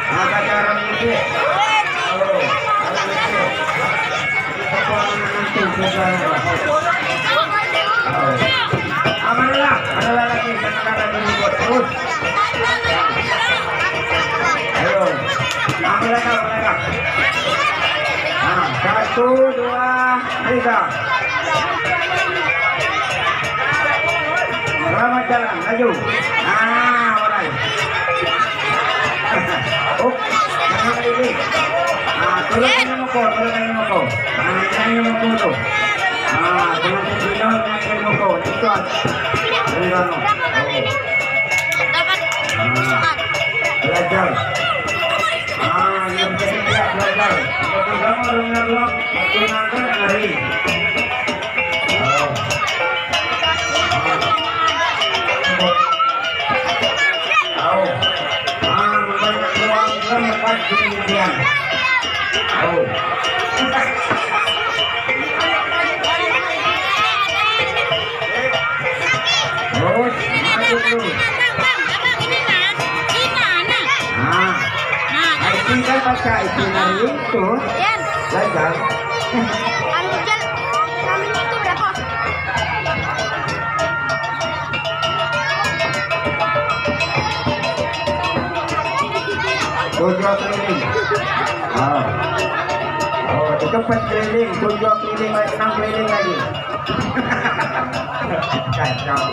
Maka cara ini. Amanlah, ada lagi terus. Ayo, mereka. Nah, 1, 2, 3. Selamat jalan, maju. Alright. Oh, jangan ini. Turun mo ko. Jangan mo ko. Jangan mo ko. Dito. Ano? Belajar. Yang ketiga belajar. Pertama dengarlah, menggunakan hari. Lepas kemudian terus maju terus. Tinggal baca itu hari itu belajar. Itu berapa? Tujuh keliling. Itu 4 keliling, 7 keliling, 6 keliling lagi. Kacau.